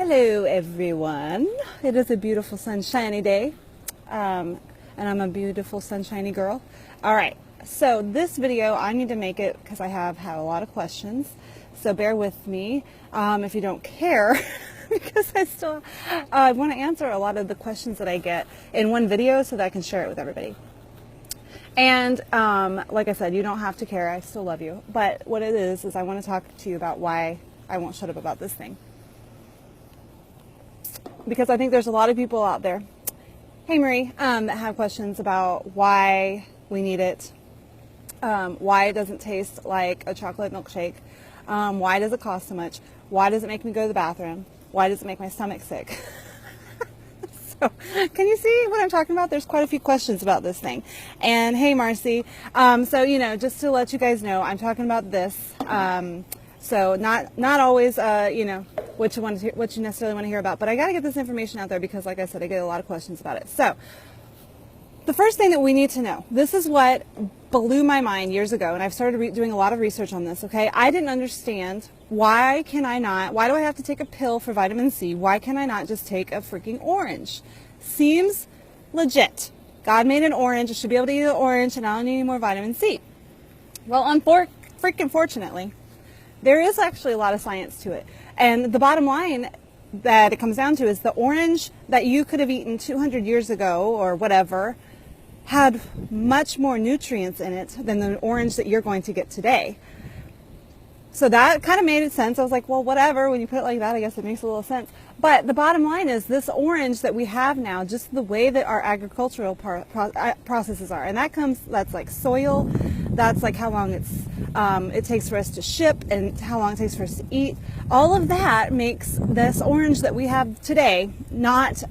Hello everyone. It is a beautiful sunshiny day, and I'm a beautiful sunshiny girl. All right, so this video I need to make it because I have had a lot of questions, so bear with me if you don't care because I still want to answer a lot of the questions that I get in one video so that I can share it with everybody. And like I said, you don't have to care. I still love you. But what it is I want to talk to you about why I won't shut up about this thing. Because I think there's a lot of people out there, hey Marie, that have questions about why we need it, why it doesn't taste like a chocolate milkshake, why does it cost so much, why does it make me go to the bathroom, why does it make my stomach sick? So, can you see what I'm talking about? There's quite a few questions about this thing. And hey Marcy, so just to let you guys know, I'm talking about this. So not always, what you necessarily want to hear about, but I got to get this information out there because, like I said, I get a lot of questions about it. So the first thing that we need to know, this is what blew my mind years ago, and I've started doing a lot of research on this, okay? I didn't understand why do I have to take a pill for vitamin C? Why can I not just take a freaking orange? Seems legit. God made an orange, I should be able to eat an orange, and I don't need any more vitamin C. Well, freaking fortunately, there is actually a lot of science to it. And the bottom line that it comes down to is the orange that you could have eaten 200 years ago or whatever had much more nutrients in it than the orange that you're going to get today. So that kind of made sense. I was like, well, whatever. When you put it like that, I guess it makes a little sense. But the bottom line is this orange that we have now, just the way that our agricultural processes are. And that's like soil. That's like how long it takes for us to ship and how long it takes for us to eat. All of that makes this orange that we have today it's not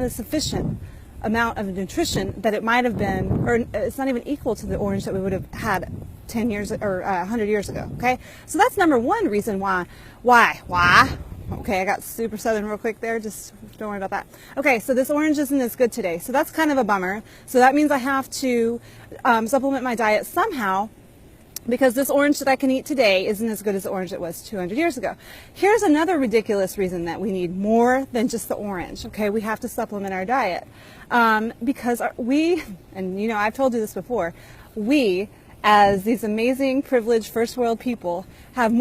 a sufficient amount of nutrition that it might have been, or it's not even equal to the orange that we would have had 10 years or 100 years ago. Okay, so that's number one reason why. Okay, I got super southern real quick there, just don't worry about that. Okay, so this orange isn't as good today, so that's kind of a bummer. So that means I have to supplement my diet somehow, because this orange that I can eat today isn't as good as the orange it was 200 years ago. Here's another ridiculous reason that we need more than just the orange. Okay, we have to supplement our diet because I've told you this before, we as these amazing privileged first world people have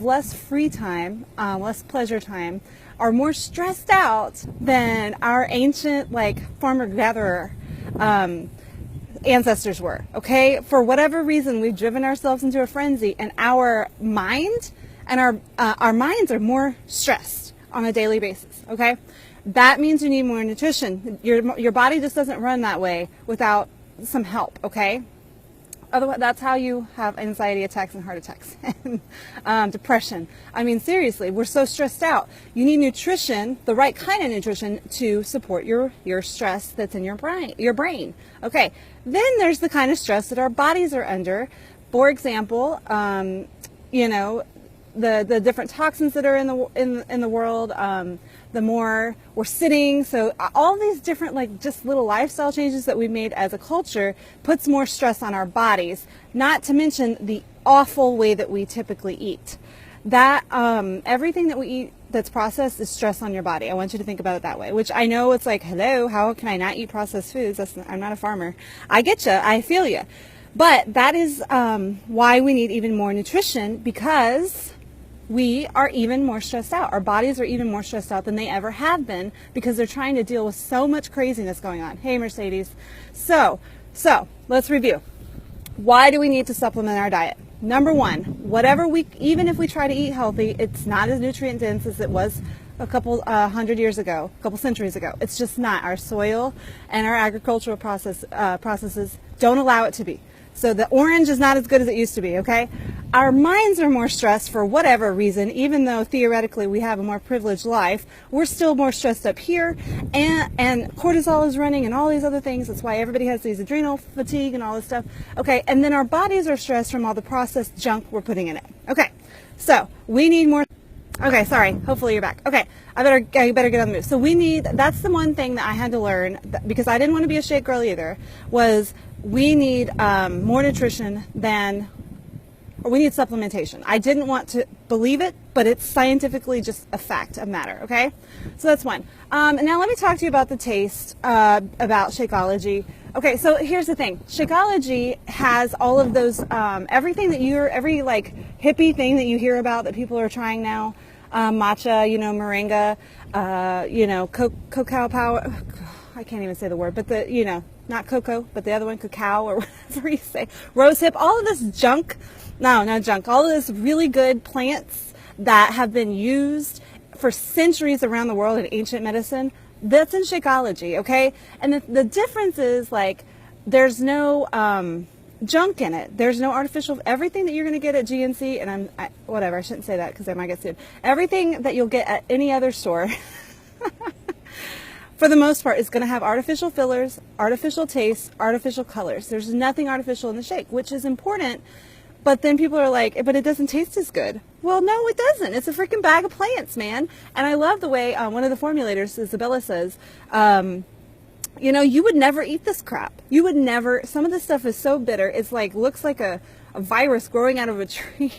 less free time, less pleasure time, are more stressed out than our ancient farmer-gatherer ancestors were. Okay, for whatever reason, we've driven ourselves into a frenzy, and our mind and our minds are more stressed on a daily basis. Okay, that means you need more nutrition. Your body just doesn't run that way without some help. Okay. Otherwise, that's how you have anxiety attacks and heart attacks and depression. I mean, seriously, we're so stressed out. You need nutrition, the right kind of nutrition, to support your stress that's in your brain. Okay, then there's the kind of stress that our bodies are under. For example, the different toxins that are in the world. The more we're sitting, so all these different just little lifestyle changes that we've made as a culture puts more stress on our bodies, not to mention the awful way that we typically eat. That everything that we eat that's processed is stress on your body. I want you to think about it that way, which I know it's like, hello, how can I not eat processed foods? I'm not a farmer. I get you, I feel you. But that is why we need even more nutrition, because we are even more stressed out. Our bodies are even more stressed out than they ever have been because they're trying to deal with so much craziness going on. Hey, Mercedes. So let's review. Why do we need to supplement our diet? Number one, even if we try to eat healthy, it's not as nutrient dense as it was a couple centuries ago. It's just not. Our soil and our agricultural processes don't allow it to be. So the orange is not as good as it used to be, okay? Our minds are more stressed for whatever reason, even though theoretically we have a more privileged life. We're still more stressed up here, and cortisol is running and all these other things. That's why everybody has these adrenal fatigue and all this stuff. Okay, and then our bodies are stressed from all the processed junk we're putting in it. Okay, so we need more. Okay, sorry. Hopefully you're back. Okay, I better get on the move. So that's the one thing that I had to learn, because I didn't want to be a shake girl either, was we need more nutrition than or we need supplementation. I didn't want to believe it, but it's scientifically just a fact of matter, okay? So that's one. Now let me talk to you about the taste, about Shakeology. Okay, so here's the thing. Shakeology has all of those, everything that every like hippie thing that you hear about that people are trying now, matcha, you know, moringa, you know, cacao power. I can't even say the word, but the, you know, not cocoa, but the other one, cacao, or whatever you say, rose hip, all of this junk, no, not junk, all of this really good plants that have been used for centuries around the world in ancient medicine, that's in Shakeology, okay? And the difference is, like, there's no junk in it. There's no artificial, everything that you're going to get at GNC, and whatever, I shouldn't say that because I might get sued. Everything that you'll get at any other store, for the most part, is going to have artificial fillers, artificial tastes, artificial colors. There's nothing artificial in the shake, which is important. But then people are like, but it doesn't taste as good. Well, no, it doesn't. It's a freaking bag of plants, man. And I love the way one of the formulators, Isabella, says, you know, you would never eat this crap. You would never. Some of this stuff is so bitter. It's like, looks like a virus growing out of a tree.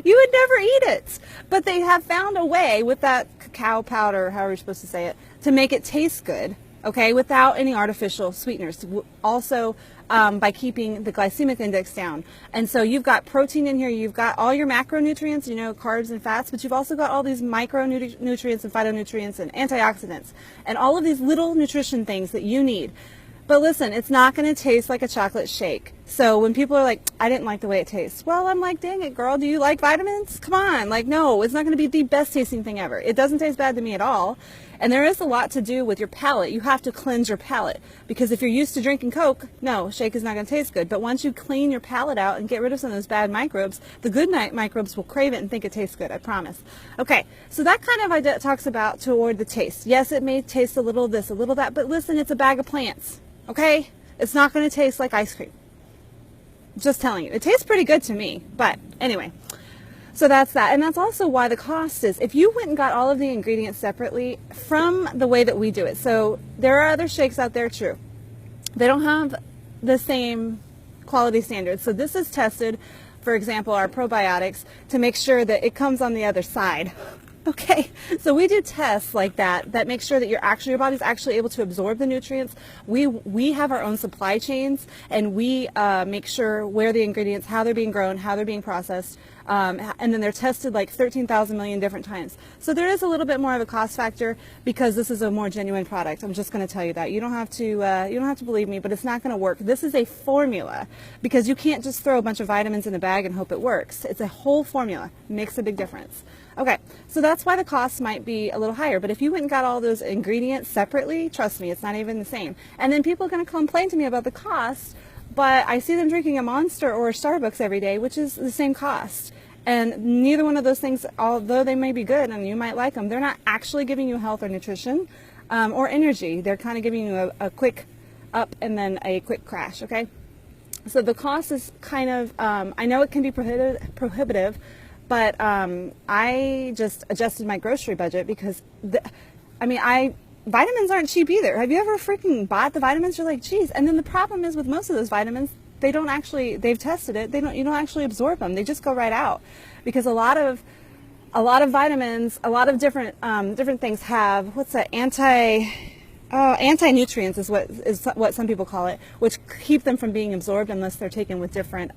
You would never eat it. But they have found a way with that cacao powder, however you're supposed to say it, to make it taste good, okay, without any artificial sweeteners. Also, by keeping the glycemic index down. And so you've got protein in here, you've got all your macronutrients, you know, carbs and fats, but you've also got all these micronutrients and phytonutrients and antioxidants and all of these little nutrition things that you need. But listen, it's not going to taste like a chocolate shake. So when people are like, I didn't like the way it tastes. Well, I'm like, dang it, girl, do you like vitamins? Come on. Like, no, it's not going to be the best tasting thing ever. It doesn't taste bad to me at all. And there is a lot to do with your palate. You have to cleanse your palate. Because if you're used to drinking Coke, no, shake is not going to taste good. But once you clean your palate out and get rid of some of those bad microbes, the good microbes will crave it and think it tastes good, I promise. Okay, so that kind of talks about toward the taste. Yes, it may taste a little this, a little that, but listen, it's a bag of plants. Okay? It's not going to taste like ice cream. Just telling you. It tastes pretty good to me. But anyway, so that's that. And that's also why the cost is, if you went and got all of the ingredients separately from the way that we do it. So there are other shakes out there, true. They don't have the same quality standards. So this is tested, for example, our probiotics, to make sure that it comes on the other side. Okay, so we do tests like that make sure that your body's actually able to absorb the nutrients. We have our own supply chains, and we make sure where the ingredients, how they're being grown, how they're being processed, and then they're tested like 13,000 million different times. So there is a little bit more of a cost factor because this is a more genuine product. I'm just going to tell you that. You don't have to believe me, but it's not going to work. This is a formula because you can't just throw a bunch of vitamins in a bag and hope it works. It's a whole formula. It makes a big difference. Okay, so that's why the cost might be a little higher. But if you went and got all those ingredients separately, trust me, it's not even the same. And then people are going to complain to me about the cost, but I see them drinking a Monster or a Starbucks every day, which is the same cost. And neither one of those things, although they may be good and you might like them, they're not actually giving you health or nutrition or energy. They're kind of giving you a quick up and then a quick crash, okay? So the cost is kind of, I know it can be prohibitive, but I just adjusted my grocery budget because, vitamins aren't cheap either. Have you ever freaking bought the vitamins? You're like, geez. And then the problem is with most of those vitamins, they've tested it. You don't actually absorb them. They just go right out because a lot of vitamins, a lot of different things have, what's that, anti-nutrients is what some people call it, which keep them from being absorbed unless they're taken with different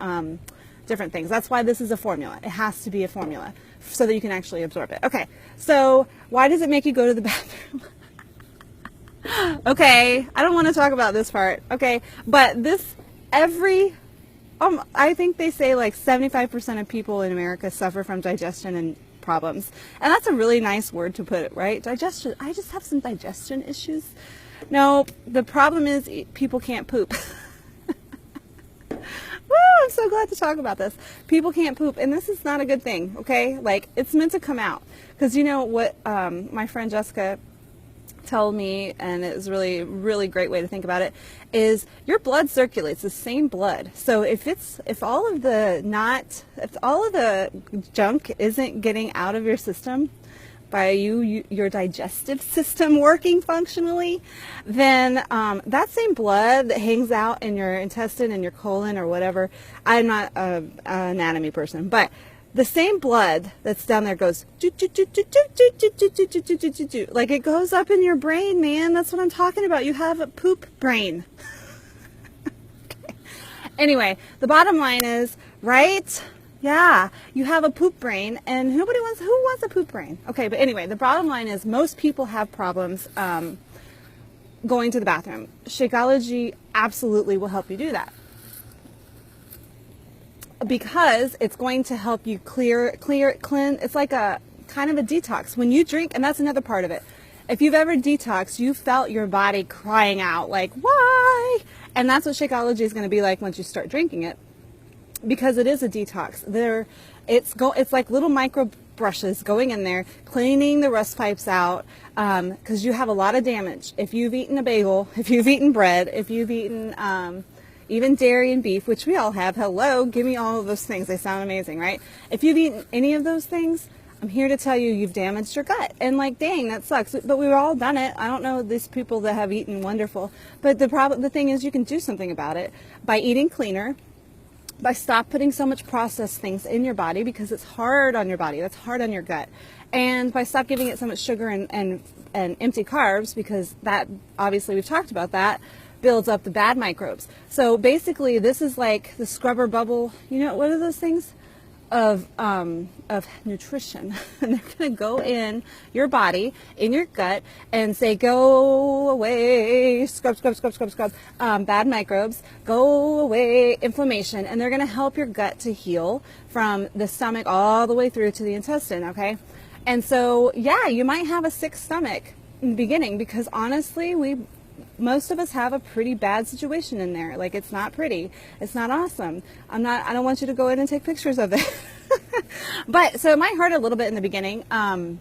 things. That's why this is a formula. It has to be a formula so that you can actually absorb it. Okay, so why does it make you go to the bathroom? Okay, I don't want to talk about this part. Okay, but I think they say like 75% of people in America suffer from digestion and problems. And that's a really nice word to put it, right? Digestion. I just have some digestion issues. No, the problem is people can't poop. Woo, I'm so glad to talk about this. People can't poop, and this is not a good thing, okay? Like, it's meant to come out. Because you know what my friend Jessica told me, and it was really, really great way to think about it, is your blood circulates the same blood. So if all of the junk isn't getting out of your system, by your digestive system working functionally, then that same blood that hangs out in your intestine and your colon or whatever, I'm not an anatomy person, but the same blood that's down there goes like it goes up in your brain, man. That's what I'm talking about. You have a poop brain. Okay. Anyway, the bottom line is, right? Yeah, you have a poop brain, and who wants a poop brain? Okay, but anyway, the bottom line is most people have problems going to the bathroom. Shakeology absolutely will help you do that, because it's going to help you cleanse. It's like a kind of a detox when you drink, and that's another part of it. If you've ever detoxed, you felt your body crying out like, why? And that's what Shakeology is going to be like once you start drinking it, because it is a detox. It's like little micro brushes going in there, cleaning the rust pipes out, because you have a lot of damage. If you've eaten a bagel, if you've eaten bread, if you've eaten even dairy and beef, which we all have. Hello, give me all of those things. They sound amazing, right? If you've eaten any of those things, I'm here to tell you you've damaged your gut. And like, dang, that sucks. But we've all done it. I don't know these people that have eaten wonderful. But the thing is, you can do something about it by eating cleaner, by stop putting so much processed things in your body, because it's hard on your body. That's hard on your gut. And by stop giving it so much sugar and empty carbs, because that, obviously we've talked about that, builds up the bad microbes. So basically this is like the scrubber bubble, you know, what are those things? Of nutrition. And they're going to go in your body, in your gut, and say, go away, scrub, bad microbes, go away, inflammation. And they're going to help your gut to heal from the stomach all the way through to the intestine, okay? And so, yeah, you might have a sick stomach in the beginning, because honestly, most of us have a pretty bad situation in there. Like, it's not pretty. It's not awesome. I don't want you to go in and take pictures of it. But, so it might hurt a little bit in the beginning. I mean,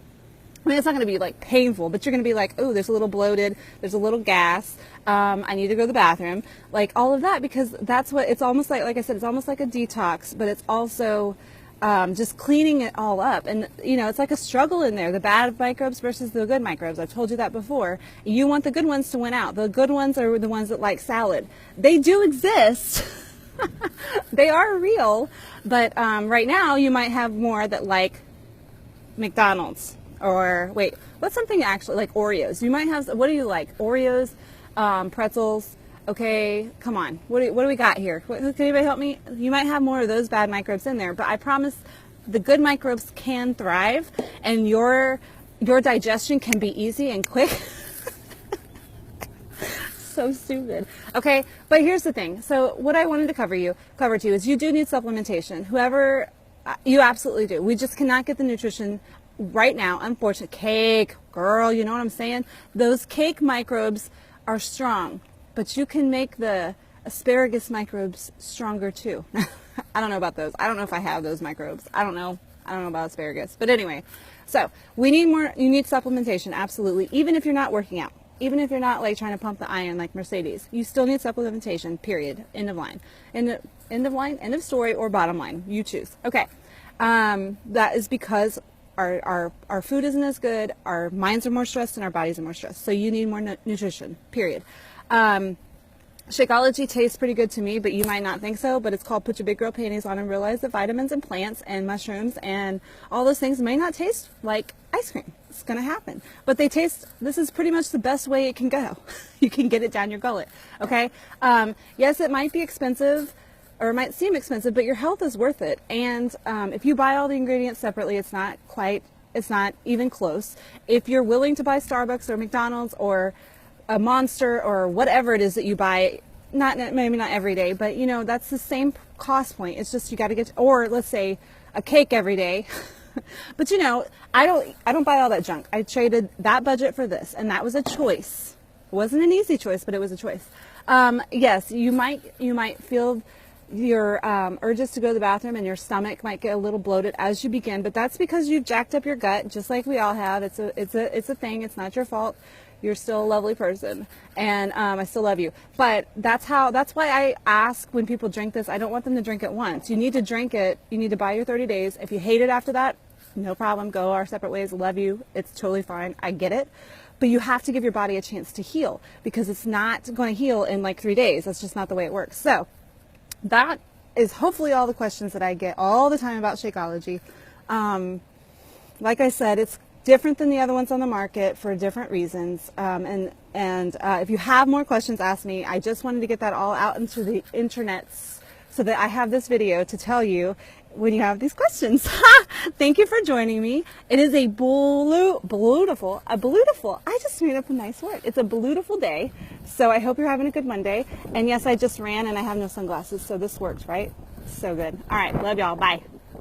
it's not going to be like painful, but you're going to be like, oh, there's a little bloated. There's a little gas. I need to go to the bathroom. Like all of that, because that's what it's almost like I said, it's almost like a detox, but it's also just cleaning it all up. And, you know, it's like a struggle in there, the bad microbes versus the good microbes. I've told you that before. You want the good ones to win out. The good ones are the ones that like salad. They do exist. They are real. But right now you might have more that like McDonald's, or wait, what's something actually like Oreos? You might have, what do you like? Oreos, pretzels. Okay, come on. What do we got here? Can anybody help me? You might have more of those bad microbes in there, but I promise the good microbes can thrive, and your digestion can be easy and quick. So stupid. Okay, but here's the thing. So what I wanted to cover to you is you do need supplementation. Whoever, you absolutely do. We just cannot get the nutrition right now. Unfortunately, cake, girl, you know what I'm saying? Those cake microbes are strong. But you can make the asparagus microbes stronger too. I don't know about those. I don't know if I have those microbes. I don't know about asparagus. But anyway, so you need supplementation, absolutely. Even if you're not working out, even if you're not like trying to pump the iron like Mercedes, you still need supplementation, period. End of line. End of line, end of story, or bottom line. You choose. Okay. That is because our food isn't as good, our minds are more stressed, and our bodies are more stressed. So you need more nutrition, period. Shakeology tastes pretty good to me, but you might not think so. But it's called Put Your Big Girl Panties On and realize that vitamins and plants and mushrooms and all those things may not taste like ice cream. It's going to happen. But they taste, this is pretty much the best way it can go. You can get it down your gullet. Okay? Yes, it might be expensive, or it might seem expensive, but your health is worth it. And if you buy all the ingredients separately, it's not even close. If you're willing to buy Starbucks or McDonald's or a Monster or whatever it is that you buy, maybe not every day, but you know, that's the same cost point. It's just you got to get, or let's say a cake every day. But you know, I don't buy all that junk. I traded that budget for this, and that was a choice. It wasn't an easy choice, but it was a choice. Yes, you might feel your urges to go to the bathroom, and your stomach might get a little bloated as you begin, but that's because you've jacked up your gut, just like we all have. It's a thing. It's not your fault. You're still a lovely person, and I still love you. But that's why I ask when people drink this, I don't want them to drink it once. You need to drink it. You need to buy your 30 days. If you hate it after that, no problem. Go our separate ways. Love you. It's totally fine. I get it. But you have to give your body a chance to heal, because it's not going to heal in like 3 days. That's just not the way it works. So that is hopefully all the questions that I get all the time about Shakeology. Like I said, it's different than the other ones on the market for different reasons. If you have more questions, ask me. I just wanted to get that all out into the internets so that I have this video to tell you when you have these questions. Thank you for joining me. It is a beautiful, I just made up a nice word. It's a beautiful day. So I hope you're having a good Monday. And yes, I just ran and I have no sunglasses, so this works, right? So good. All right, love y'all. Bye.